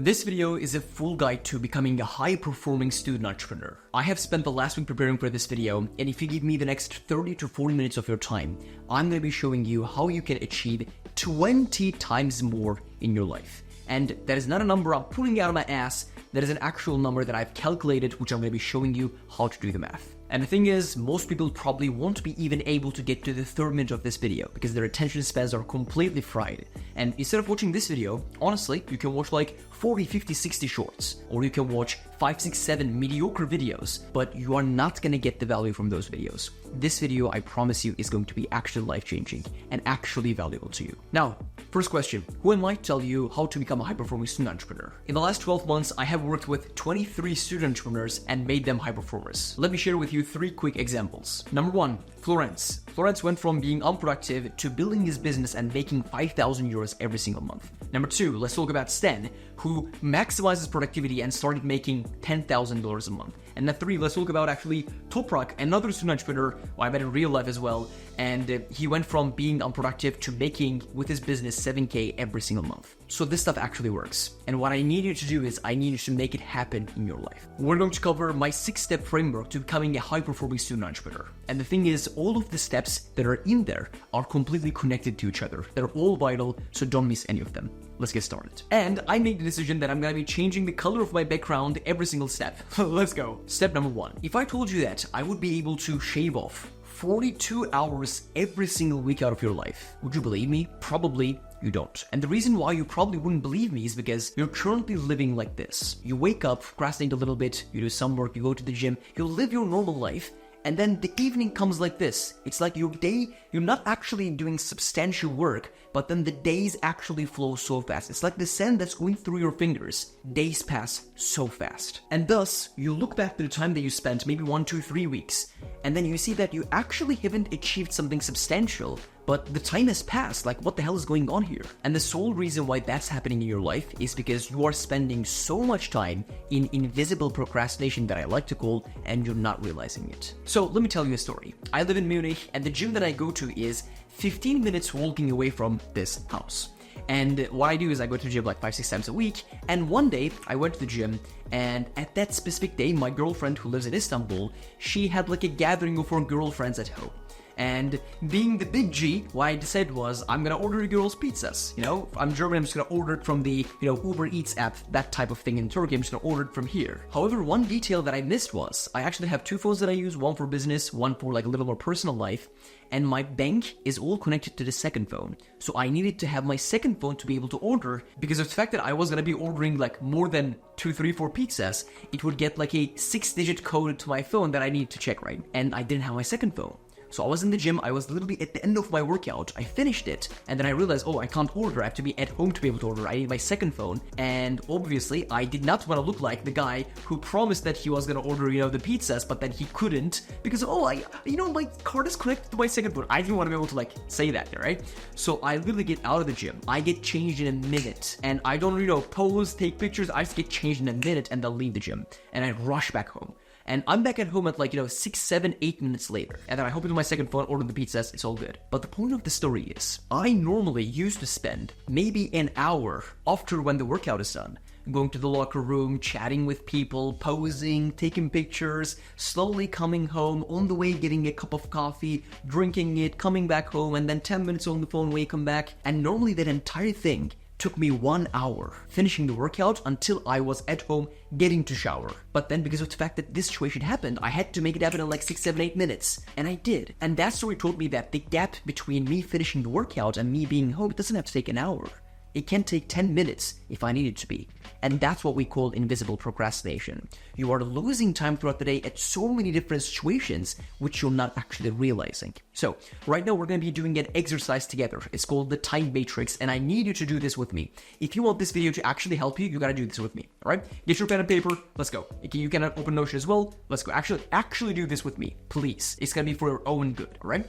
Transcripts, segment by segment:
This video is a full guide to becoming a high-performing student entrepreneur. I have spent the last week preparing for this video, and if you give me the next 30 to 40 minutes of your time, I'm going to be showing you how you can achieve 20 times more in your life. And that is not a number I'm pulling out of my ass, that is an actual number that I've calculated, which I'm going to be showing you how to do the math. And the thing is, most people probably won't be even able to get to the third minute of this video because their attention spans are completely fried. And instead of watching this video, honestly, you can watch like 40, 50, 60 shorts, or you can watch 5, 6, 7 mediocre videos, but you are not going to get the value from those videos. This video, I promise you, is going to be actually life-changing and actually valuable to you. Now, first question, who am I to tell you how to become a high-performing student entrepreneur? In the last 12 months, I have worked with 23 student entrepreneurs and made them high performers. Let me share with you 3 quick examples. Number 1, Florence. Florence went from being unproductive to building his business and making 5,000 euros every single month. Number 2, let's talk about Stan, who maximizes productivity and started making $10,000 a month. And number 3, let's talk about actually Toprak, another student entrepreneur who I met in real life as well. And he went from being unproductive to making with his business 7K every single month. So this stuff actually works. And what I need you to do is I need you to make it happen in your life. We're going to cover my 6-step framework to becoming a high-performing student entrepreneur. And the thing is, all of the steps that are in there are completely connected to each other. They're all vital, so don't miss any of them. Let's get started. And I made the decision that I'm going to be changing the color of my background every single step. Let's go. Step number 1. If I told you that I would be able to shave off 42 hours every single week out of your life, would you believe me? Probably you don't. And the reason why you probably wouldn't believe me is because you're currently living like this. You wake up, procrastinate a little bit, you do some work, you go to the gym, you live your normal life, and then the evening comes like this. It's like your day, you're not actually doing substantial work, but then the days actually flow so fast. It's like the sand that's going through your fingers. Days pass so fast. And thus, you look back to the time that you spent, maybe 1, 2, 3 weeks, and then you see that you actually haven't achieved something substantial, but the time has passed. Like, what the hell is going on here? And the sole reason why that's happening in your life is because you are spending so much time in invisible procrastination that I like to call, and you're not realizing it. So let me tell you a story. I live in Munich, and the gym that I go to is 15 minutes walking away from this house. And what I do is I go to the gym like 5, 6 times a week. And one day I went to the gym, and at that specific day, my girlfriend who lives in Istanbul, she had like a gathering of her girlfriends at home. And being the big G, what I decided was, I'm gonna order girls pizzas. You know, I'm German, I'm just gonna order it from the, Uber Eats app, that type of thing in Turkey, I'm just gonna order it from here. However, one detail that I missed was, I actually have 2 phones that I use, one for business, one for like a little more personal life, and my bank is all connected to the second phone. So I needed to have my second phone to be able to order, because of the fact that I was gonna be ordering like more than 2, 3, 4 pizzas, it would get like a 6-digit code to my phone that I needed to check, right? And I didn't have my second phone. So I was in the gym, I was literally at the end of my workout, I finished it, and then I realized, oh, I can't order, I have to be at home to be able to order, I need my second phone, and obviously, I did not want to look like the guy who promised that he was gonna order, the pizzas, but then he couldn't, because, my card is connected to my second phone. I didn't want to be able to, say that, right? So I literally get out of the gym, I get changed in a minute, and I don't, pose, take pictures, I just get changed in a minute, and then leave the gym, and I rush back home. And I'm back at home at 6, 7, 8 minutes later. And then I hop into my second phone, order the pizzas, it's all good. But the point of the story is, I normally used to spend maybe an hour after when the workout is done, going to the locker room, chatting with people, posing, taking pictures, slowly coming home, on the way getting a cup of coffee, drinking it, coming back home, and then 10 minutes on the phone when you come back. And normally that entire thing took me 1 hour, finishing the workout until I was at home getting to shower. But then because of the fact that this situation happened, I had to make it happen in 6, 7, 8 minutes. And I did. And that story told me that the gap between me finishing the workout and me being home, it doesn't have to take an hour. It can take 10 minutes if I need it to be. And that's what we call invisible procrastination. You are losing time throughout the day at so many different situations which you're not actually realizing. So right now we're going to be doing an exercise together. It's called the time matrix, and I need you to do this with me. If you want this video to actually help you, you got to do this with me. All right? Get your pen and paper. Let's go. You can open Notion as well. Let's go. Actually do this with me, please. It's going to be for your own good. All right?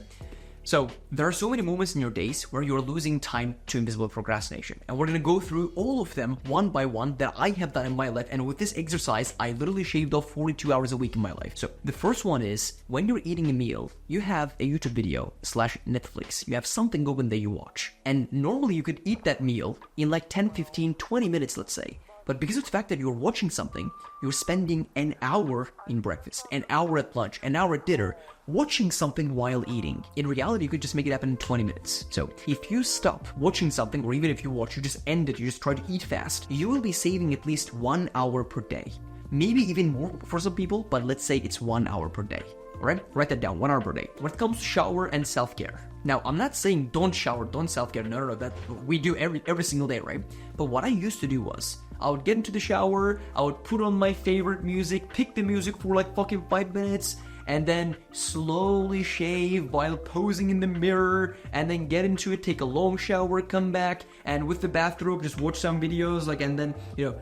So there are so many moments in your days where you're losing time to invisible procrastination. And we're going to go through all of them one by one that I have done in my life. And with this exercise, I literally shaved off 42 hours a week in my life. So the first one is when you're eating a meal, you have a YouTube video / Netflix. You have something open that you watch. And normally you could eat that meal in 10, 15, 20 minutes, let's say. But because of the fact that you're watching something, you're spending an hour in breakfast, an hour at lunch, an hour at dinner, watching something while eating. In reality, you could just make it happen in 20 minutes. So if you stop watching something, or even if you watch, you just end it, you just try to eat fast, you will be saving at least 1 hour per day. Maybe even more for some people, but let's say it's 1 hour per day. Alright? Write that down, 1 hour per day. When it comes to shower and self-care. Now, I'm not saying don't shower, don't self-care, no, that we do every single day, right? But what I used to do was, I would get into the shower, I would put on my favorite music, pick the music for like fucking 5 minutes, and then slowly shave while posing in the mirror, and then get into it, take a long shower, come back, and with the bathrobe, just watch some videos, like, and then,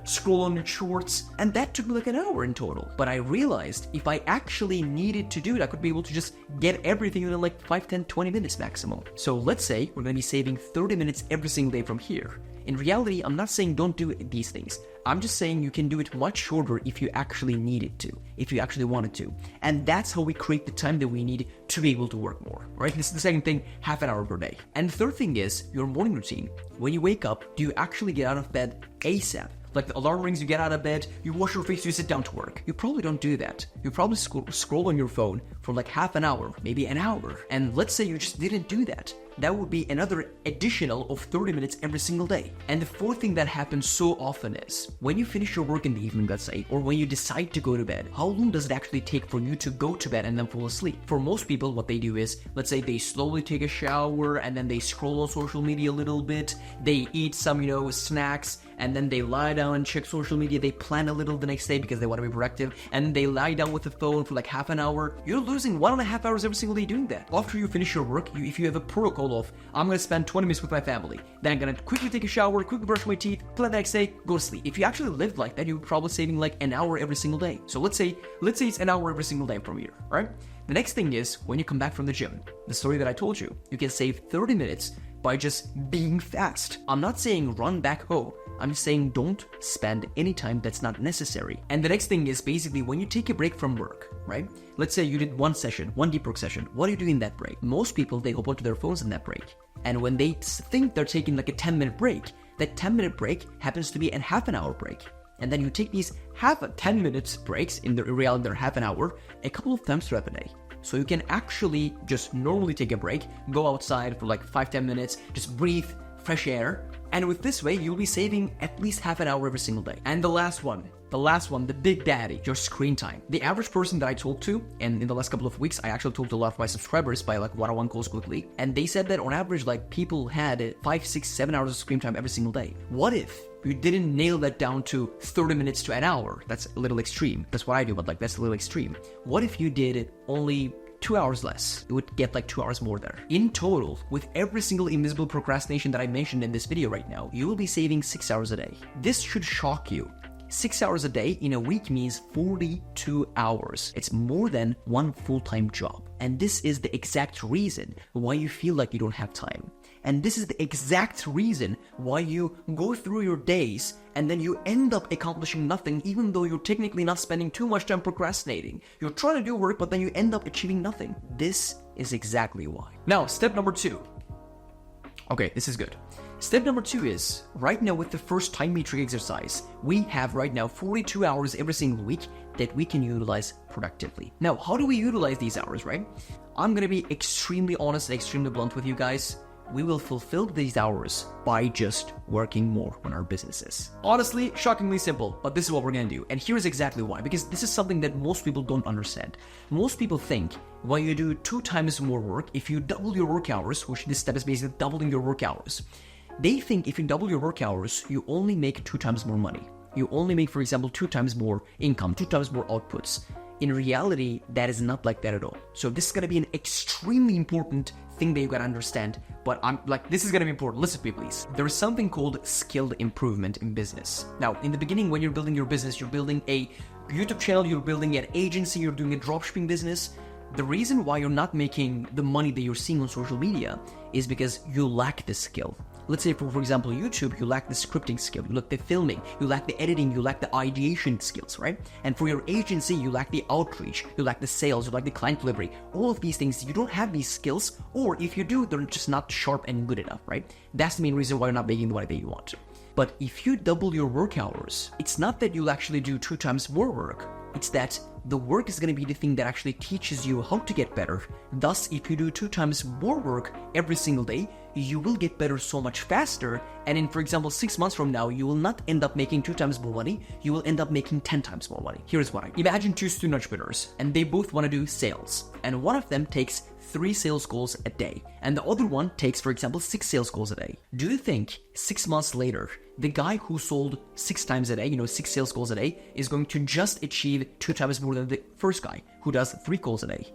scroll on your shorts. And that took me like an hour in total. But I realized if I actually needed to do it, I could be able to just get everything in like 5, 10, 20 minutes maximum. So let's say we're going to be saving 30 minutes every single day from here. In reality, I'm not saying don't do these things. I'm just saying you can do it much shorter if you actually needed to, if you actually wanted to. And that's how we create the time that we need to be able to work more, right? This is the second thing, half an hour per day. And the third thing is your morning routine. When you wake up, do you actually get out of bed ASAP? Like the alarm rings, you get out of bed, you wash your face, you sit down to work. You probably don't do that. You probably scroll on your phone for like half an hour, maybe an hour. And let's say you just didn't do that. That would be another additional of 30 minutes every single day. And the fourth thing that happens so often is, when you finish your work in the evening, let's say, or when you decide to go to bed, how long does it actually take for you to go to bed and then fall asleep? For most people, what they do is, let's say they slowly take a shower, and then they scroll on social media a little bit, they eat some, snacks, and then they lie down and check social media, they plan a little the next day because they want to be productive, and they lie down with the phone for like half an hour. You're losing 1.5 hours every single day doing that. After you finish your work, if you have a protocol of, I'm going to spend 20 minutes with my family, then I'm going to quickly take a shower, quickly brush my teeth, plan the next day, go to sleep. If you actually lived like that, you're probably saving like an hour every single day. So let's say it's an hour every single day from here, right? The next thing is, when you come back from the gym, the story that I told you can save 30 minutes by just being fast. I'm not saying run back home. I'm just saying don't spend any time that's not necessary. And the next thing is basically when you take a break from work, right? Let's say you did one deep work session. What do you do in that break? Most people, they hop onto their phones in that break. And when they think they're taking like a 10-minute break, that 10-minute break happens to be a half an hour break. And then you take these 10 minutes breaks, in reality they're half an hour, a couple of times throughout the day. So you can actually just normally take a break, go outside for like 5-10 minutes, just breathe fresh air. And with this way, you'll be saving at least half an hour every single day. And the last one, the big daddy, your screen time. The average person that I talked to, and in the last couple of weeks, I actually talked to a lot of my subscribers by like one-on-one calls quickly, and they said that on average, like people had 5, 6, 7 hours of screen time every single day. What if you didn't nail that down to 30 minutes to an hour? That's a little extreme. That's what I do, but like that's a little extreme. What if you did only 2 hours less? You would get like 2 hours more there. In total, with every single invisible procrastination that I mentioned in this video right now, you will be saving 6 hours a day. This should shock you. 6 hours a day in a week means 42 hours. It's more than one full-time job. And this is the exact reason why you feel like you don't have time. And this is the exact reason why you go through your days and then you end up accomplishing nothing, even though you're technically not spending too much time procrastinating. You're trying to do work, but then you end up achieving nothing. This is exactly why. Now, step number 2. Okay, this is good. Step number 2 is, right now with the first time metric exercise, we have right now 42 hours every single week that we can utilize productively. Now, how do we utilize these hours, right? I'm gonna be extremely honest and extremely blunt with you guys. We will fulfill these hours by just working more on our businesses. Honestly, shockingly simple, but this is what we're gonna do. And here's exactly why, because this is something that most people don't understand. Most people think when you do 2 times more work, if you double your work hours, which this step is basically doubling your work hours, they think if you double your work hours, you only make 2 times more money. You only make, for example, 2 times more income, 2 times more outputs. In reality, that is not like that at all. So this is gonna be an extremely important thing that you gotta understand, but this is gonna be important. Listen to me, please. There is something called skill improvement in business. Now, in the beginning, when you're building your business, you're building a YouTube channel, you're building an agency, you're doing a dropshipping business. The reason why you're not making the money that you're seeing on social media is because you lack the skill. Let's say, for example, YouTube, you lack the scripting skill, you lack the filming, you lack the editing, you lack the ideation skills, right? And for your agency, you lack the outreach, you lack the sales, you lack the client delivery. All of these things, you don't have these skills, or if you do, they're just not sharp and good enough, right? That's the main reason why you're not making the money that you want. But if you double your work hours, it's not that you'll actually do 2 times more work. It's that the work is going to be the thing that actually teaches you how to get better. Thus, if you do 2 times more work every single day, you will get better so much faster. And in, for example, 6 months from now, you will not end up making 2 times more money. You will end up making 10 times more money. Here's why. Imagine 2 student entrepreneurs, and they both want to do sales. And one of them takes 3 sales calls a day, and the other one takes, for example, 6 sales calls a day. Do you think 6 months later, the guy who sold 6 times a day, 6 sales calls a day, is going to just achieve 2 times more than the first guy who does 3 calls a day?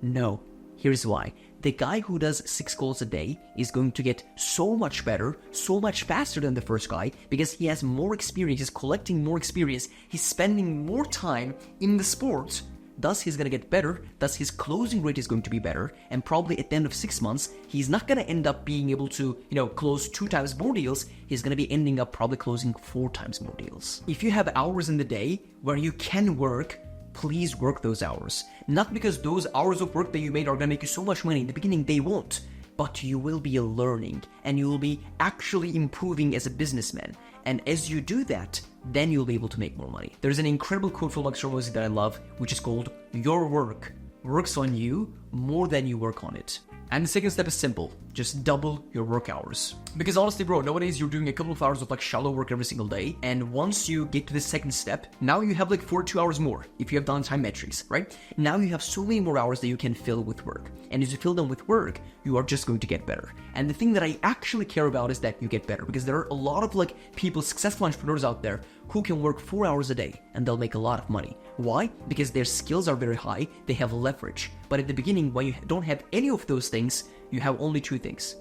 No. Here's why. The guy who does 6 calls a day is going to get so much better, so much faster than the first guy, because he has more experience, he's collecting more experience, he's spending more time in the sport. Thus, he's going to get better, thus his closing rate is going to be better, and probably at the end of 6 months, he's not going to end up being able to, close 2 times more deals, he's going to be ending up probably closing 4 times more deals. If you have hours in the day where you can work, please work those hours. Not because those hours of work that you made are going to make you so much money. In the beginning, they won't. But you will be learning, and you will be actually improving as a businessman. And as you do that, then you'll be able to make more money. There's an incredible quote from Max Hormozy that I love, which is called, "Your work works on you more than you work on it." And the second step is simple. Just double your work hours. Because honestly, bro, nowadays you're doing a couple of hours of shallow work every single day. And once you get to the second step, now you have 42 hours more if you have done time metrics, right? Now you have so many more hours that you can fill with work. And as you fill them with work, you are just going to get better. And the thing that I actually care about is that you get better. Because there are a lot of people, successful entrepreneurs out there who can work 4 hours a day and they'll make a lot of money. Why? Because their skills are very high, they have leverage. But at the beginning, when you don't have any of those things, you have only 2 things.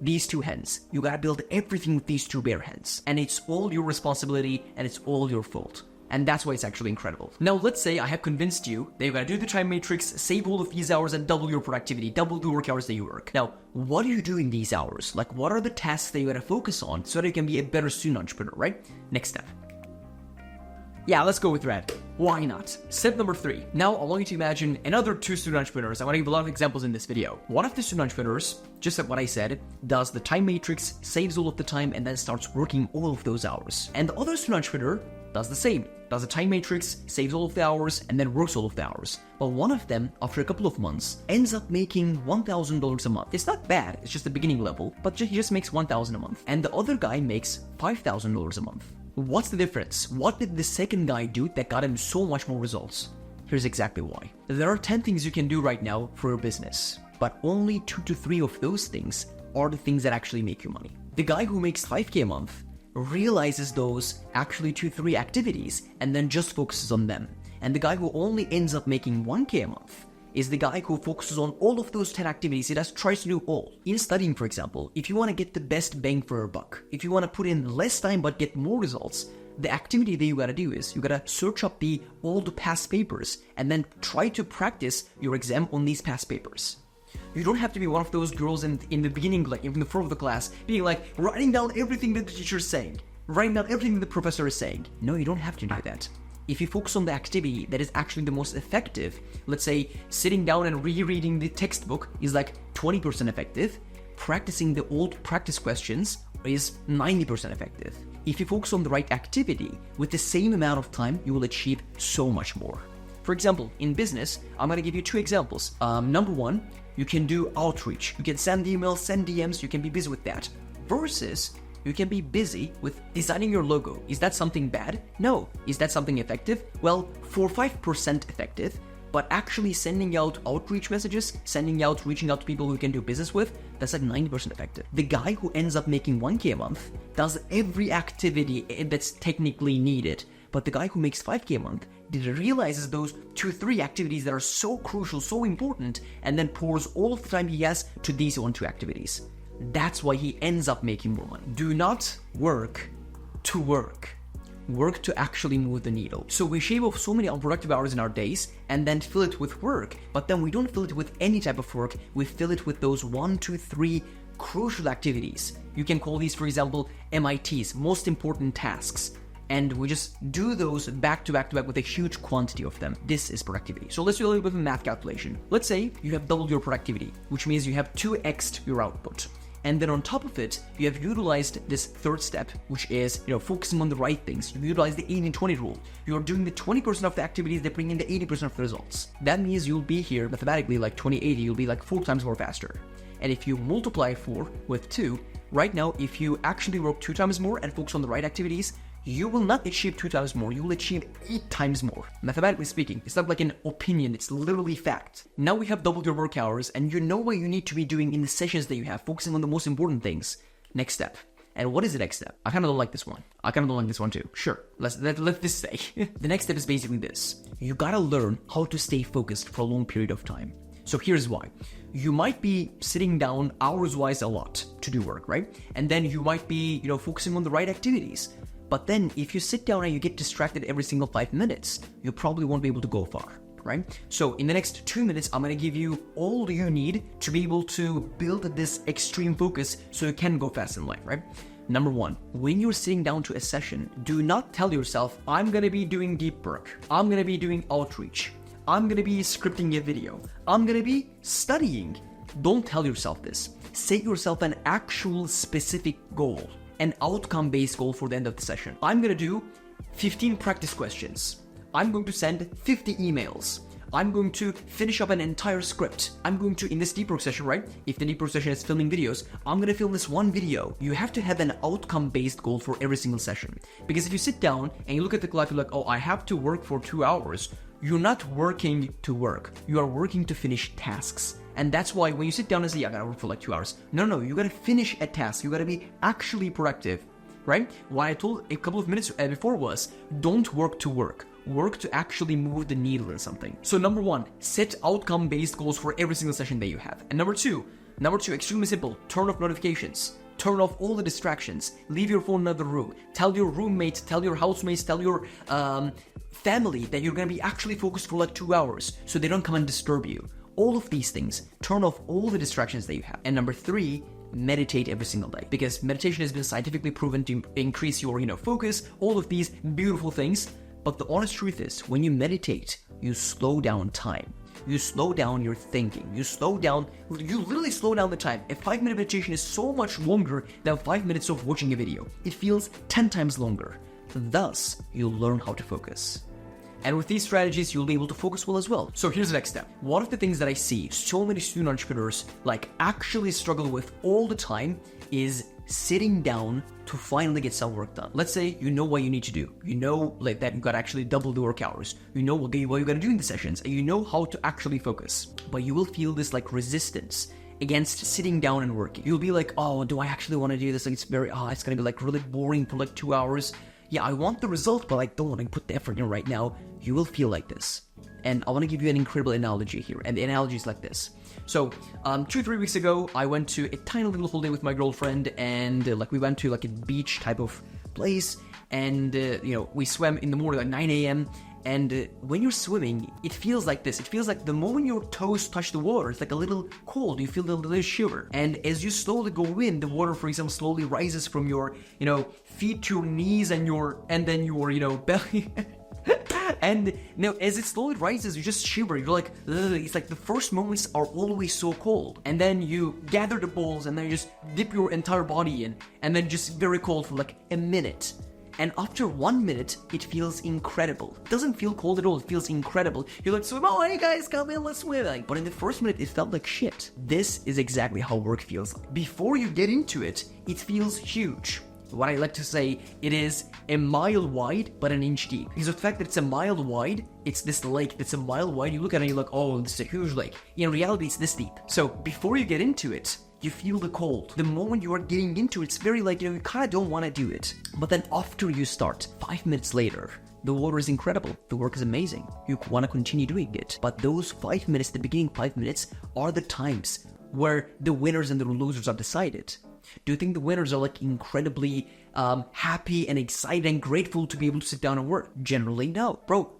These 2 hands. You gotta build everything with these 2 bare hands. And it's all your responsibility and it's all your fault. And that's why it's actually incredible. Now, let's say I have convinced you that you gotta do the time matrix, save all of these hours and double your productivity, double the work hours that you work. Now, what do you do in these hours? What are the tasks that you gotta focus on so that you can be a better student entrepreneur, right? Next step. Yeah, let's go with that. Why not? Step number 3. Now, I want you to imagine another 2 student entrepreneurs. I want to give a lot of examples in this video. One of the student entrepreneurs, just like what I said, does the time matrix, saves all of the time, and then starts working all of those hours. And the other student entrepreneur does the same. Does the time matrix, saves all of the hours, and then works all of the hours. Well, one of them, after a couple of months, ends up making $1,000 a month. It's not bad, it's just the beginning level, but he just makes $1,000 a month. And the other guy makes $5,000 a month. What's the difference? What did the second guy do that got him so much more results? Here's exactly why. There are 10 things you can do right now for your business, but only 2 to 3 of those things are the things that actually make you money. The guy who makes $5K a month realizes those actually 2-3 activities and then just focuses on them. And the guy who only ends up making $1K a month is the guy who focuses on all of those 10 activities. He just tries to do all. In studying, for example, if you want to get the best bang for your buck, if you want to put in less time but get more results, the activity that you gotta do is you gotta search up all the past papers and then try to practice your exam on these past papers. You don't have to be one of those girls in the beginning, in the front of the class, being writing down everything that the teacher is saying, writing down everything that the professor is saying. No, you don't have to do that. If you focus on the activity that is actually the most effective, let's say sitting down and rereading the textbook is 20% effective, practicing the old practice questions is 90% effective. If you focus on the right activity, with the same amount of time, you will achieve so much more. For example, in business, I'm going to give you 2 examples. Number 1, you can do outreach. You can send emails, send DMs, you can be busy with that. Versus, you can be busy with designing your logo. Is that something bad? No. Is that something effective? Well, 4-5% effective, but actually sending out outreach messages, reaching out to people who you can do business with, that's 90% effective. The guy who ends up making $1K a month does every activity that's technically needed, but the guy who makes $5K a month realizes those 2-3 activities that are so crucial, so important, and then pours all of the time he has to these 1-2 activities. That's why he ends up making more money. Do not work to work. Work to actually move the needle. So we shave off so many unproductive hours in our days and then fill it with work, but then we don't fill it with any type of work. We fill it with those 1-2-3 crucial activities. You can call these, for example, MITs, most important tasks. And we just do those back to back with a huge quantity of them. This is productivity. So let's do a little bit of a math calculation. Let's say you have doubled your productivity, which means you have 2x'd your output. And then on top of it, you have utilized this third step, which is, focusing on the right things. You utilize the 80-20 rule. You're doing the 20% of the activities that bring in the 80% of the results. That means you'll be here mathematically like 20/80, you'll be like 4 times more faster. And if you multiply 4 with 2, right now, if you actually work 2 times more and focus on the right activities, you will not achieve 2 times more, you will achieve 8 times more. Mathematically speaking, it's not like an opinion, it's literally fact. Now we have doubled your work hours and you know what you need to be doing in the sessions that you have, focusing on the most important things. Next step. And what is the next step? I kind of don't like this one. I kind of don't like this one too. Sure, let this stay. The next step is basically this. You gotta learn how to stay focused for a long period of time. So here's why. You might be sitting down hours-wise a lot to do work, right? And then you might be, focusing on the right activities. But then if you sit down and you get distracted every single 5 minutes, you probably won't be able to go far, right? So in the next 2 minutes, I'm going to give you all you need to be able to build this extreme focus so you can go fast in life, right? Number 1, when you're sitting down to a session, do not tell yourself, I'm going to be doing deep work. I'm going to be doing outreach. I'm going to be scripting a video. I'm going to be studying. Don't tell yourself this. Set yourself an actual specific goal. An outcome-based goal for the end of the session. I'm going to do 15 practice questions. I'm going to send 50 emails. I'm going to finish up an entire script. I'm going to, in this deep work session, right? If the deep work session is filming videos, I'm going to film this one video. You have to have an outcome-based goal for every single session. Because if you sit down and you look at the clock, you're like, oh, I have to work for 2 hours. You're not working to work. You are working to finish tasks. And that's why when you sit down and say, yeah, I gotta work for like 2 hours. No, you gotta finish a task. You gotta be actually productive, right? What I told a couple of minutes before was, don't work to work. Work to actually move the needle in something. So number 1, set outcome-based goals for every single session that you have. And number two, extremely simple, turn off notifications. Turn off all the distractions. Leave your phone in another room. Tell your roommates, tell your housemates, tell your family that you're gonna be actually focused for like 2 hours so they don't come and disturb you. All of these things, turn off all the distractions that you have. And number 3, meditate every single day. Because meditation has been scientifically proven to increase your, focus, all of these beautiful things. But the honest truth is, when you meditate, you slow down time. You slow down your thinking. You literally slow down the time. A 5-minute meditation is so much longer than 5 minutes of watching a video. It feels 10 times longer. Thus, you learn how to focus. And with these strategies, you'll be able to focus well as well. So here's the next step. One of the things that I see so many student entrepreneurs actually struggle with all the time is sitting down to finally get some work done. Let's say you know what you need to do. You know that you gotta actually double the work hours. You know what you gotta do in the sessions, and you know how to actually focus. But you will feel this resistance against sitting down and working. You'll be like, oh, do I actually want to do this? It's gonna be really boring for 2 hours. Yeah, I want the result, but I don't want to put the effort in right now. You will feel like this. And I want to give you an incredible analogy here. And the analogy is like this. So, 2-3 weeks ago, I went to a tiny little holiday with my girlfriend, and we went to a beach type of place, and we swam in the morning at 9 a.m. And when you're swimming, it feels like this. It feels like the moment your toes touch the water, it's a little cold. You feel a little shiver. And as you slowly go in, the water, for example, slowly rises from your, feet to your knees and then your, belly. And as it slowly rises, you just shiver. You're like, ugh. It's like the first moments are always so cold. And then you gather the balls and then you just dip your entire body in, and then just very cold for a minute. And after 1 minute, it feels incredible. It doesn't feel cold at all, it feels incredible. You're like, swim, oh, hey guys, come in, let's swim. But in the first minute, it felt like shit. This is exactly how work feels like. Before you get into it, it feels huge. What I like to say, it is a mile wide, but an inch deep. Because of the fact that it's a mile wide, it's this lake that's a mile wide, you look at it and you're like, oh, this is a huge lake. In reality, it's this deep. So before you get into it, you feel the cold. The moment you are getting into it, it's very you kind of don't want to do it. But then after you start, 5 minutes later, the water is incredible. The work is amazing. You want to continue doing it. But those 5 minutes, the beginning 5 minutes, are the times where the winners and the losers are decided. Do you think the winners are incredibly happy and excited and grateful to be able to sit down and work? Generally, no. Bro,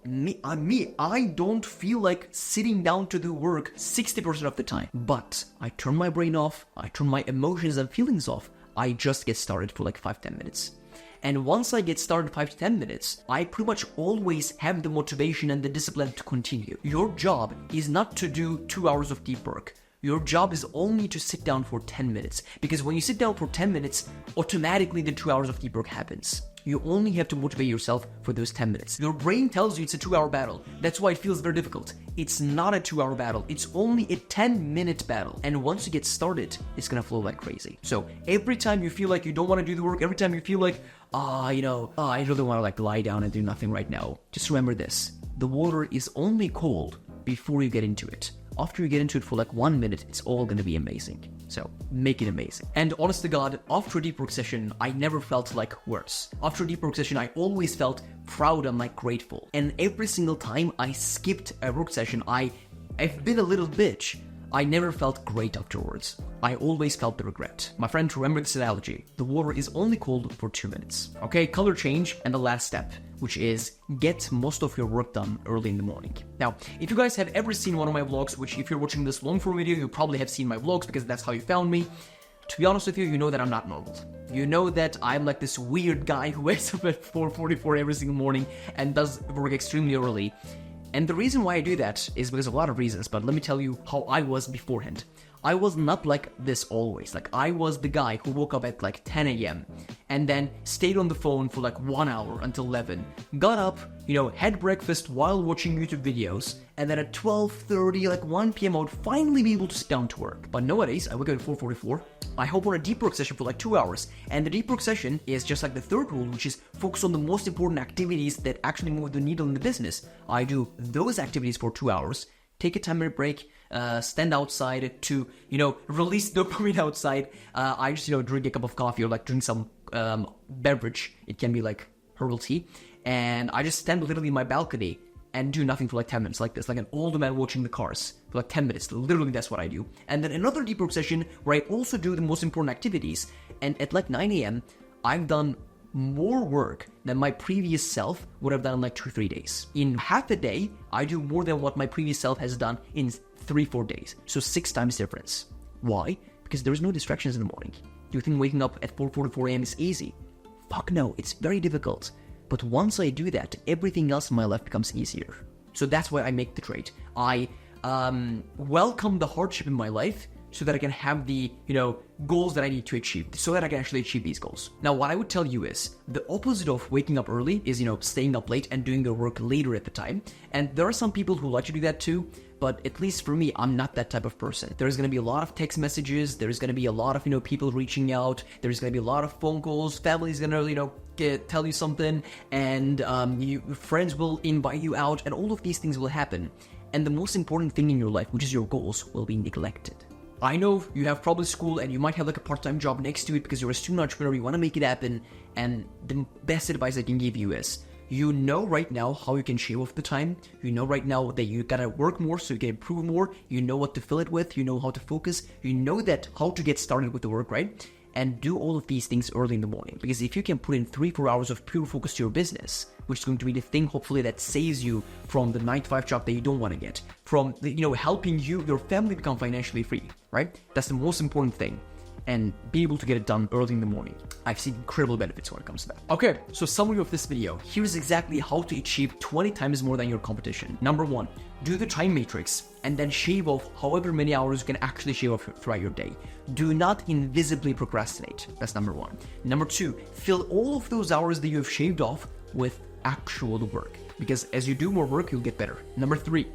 I don't feel like sitting down to do work 60% of the time. But I turn my brain off, I turn my emotions and feelings off. I just get started for 5-10 minutes. And once I get started 5 to 10 minutes, I pretty much always have the motivation and the discipline to continue. Your job is not to do 2 hours of deep work. Your job is only to sit down for 10 minutes. Because when you sit down for 10 minutes, automatically the 2 hours of deep work happens. You only have to motivate yourself for those 10 minutes. Your brain tells you it's a 2-hour battle. That's why it feels very difficult. It's not a 2-hour battle. It's only a 10-minute battle. And once you get started, it's gonna flow like crazy. So every time you feel like you don't want to do the work, every time you feel like, I really want to like lie down and do nothing right now, just remember this. The water is only cold before you get into it. After you get into it for like 1 minute, it's all gonna be amazing. So make it amazing. And honest to God, after a deep work session, I never felt like worse. After a deep work session, I always felt proud and like grateful. And every single time I skipped a work session, I've been a little bitch. I never felt great afterwards. I always felt the regret. My friend, remember this analogy. The water is only cold for 2 minutes. Okay, color change, and the last step, which is get most of your work done early in the morning. Now, if you guys have ever seen one of my vlogs, which if you're watching this long form video, you probably have seen my vlogs because that's how you found me. To be honest with you, you know that I'm not normal. You know that I'm like this weird guy who wakes up at 4:44 every single morning and does work extremely early. And the reason why I do that is because of a lot of reasons, but let me tell you how I was beforehand. I was not like this always. Like, I was the guy who woke up at like 10 a.m. and then stayed on the phone for like 1 hour until 11, got up, had breakfast while watching YouTube videos, and then at 12:30, like 1 p.m. I would finally be able to sit down to work. But nowadays, I wake up at 4:44, I hop on a deep work session for like 2 hours, and the deep work session is just like the third rule, which is focus on the most important activities that actually move the needle in the business. I do those activities for 2 hours, take a 10-minute break, stand outside to, release dopamine outside. I just, drink a cup of coffee or like drink some beverage. It can be like herbal tea. And I just stand literally in my balcony and do nothing for like 10 minutes like this, like an old man watching the cars for like 10 minutes. Literally, that's what I do. And then another deep work session where I also do the most important activities. And at like 9 a.m., I've done more work than my previous self would have done in like 2-3 days. In half a day, I do more than what my previous self has done in 3-4 days. So 6 times difference. Why? Because there's no distractions in the morning. Do you think waking up at 4:44 a.m. is easy? Fuck no, it's very difficult. But once I do that, everything else in my life becomes easier. So that's why I make the trade. I welcome the hardship in my life so that I can have the, goals that I need to achieve, so that I can actually achieve these goals. Now, what I would tell you is the opposite of waking up early is, staying up late and doing your work later at the time. And there are some people who like to do that too, but at least for me, I'm not that type of person. There's going to be a lot of text messages. There's going to be a lot of, people reaching out. There's going to be a lot of phone calls. Family's going to, tell you something, and your friends will invite you out, and all of these things will happen. And the most important thing in your life, which is your goals, will be neglected. I know you have probably school and you might have like a part-time job next to it because you're a student entrepreneur, you want to make it happen, and the best advice I can give you is, you know right now how you can shave off the time, you know right now that you gotta work more so you can improve more, you know what to fill it with, you know how to focus, you know that how to get started with the work, right? And do all of these things early in the morning, because if you can put in 3-4 hours of pure focus to your business, which is going to be the thing hopefully that saves you from the 9-to-5 job that you don't want to get, from helping your family become financially free, right? That's the most important thing, and be able to get it done early in the morning. I've seen incredible benefits when it comes to that. Okay, so summary of this video. Here's exactly how to achieve 20 times more than your competition. Number 1, do the time matrix and then shave off however many hours you can actually shave off throughout your day. Do not invisibly procrastinate. That's number 1. Number 2, fill all of those hours that you have shaved off with actual work, because as you do more work, you'll get better. Number 3,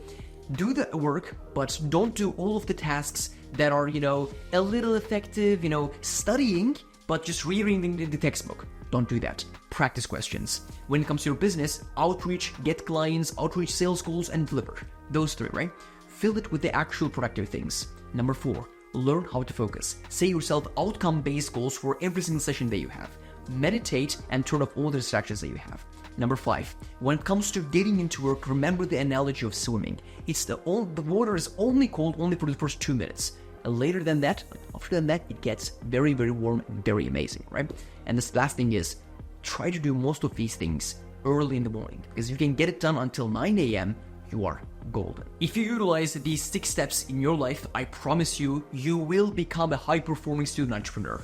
do the work, but don't do all of the tasks that are, a little effective, studying, but just rereading the textbook. Don't do that. Practice questions. When it comes to your business, outreach, get clients, outreach sales goals, and deliver. Those 3, right? Fill it with the actual productive things. Number 4, learn how to focus. Set yourself outcome-based goals for every single session that you have. Meditate and turn off all the distractions that you have. Number 5, when it comes to getting into work, remember the analogy of swimming. The water is only cold only for the first 2 minutes. Later than that, after that, it gets very, very warm and very amazing, right? And this last thing is, try to do most of these things early in the morning, because if you can get it done until 9 a.m., you are golden. If you utilize these 6 steps in your life, I promise you, you will become a high-performing student entrepreneur.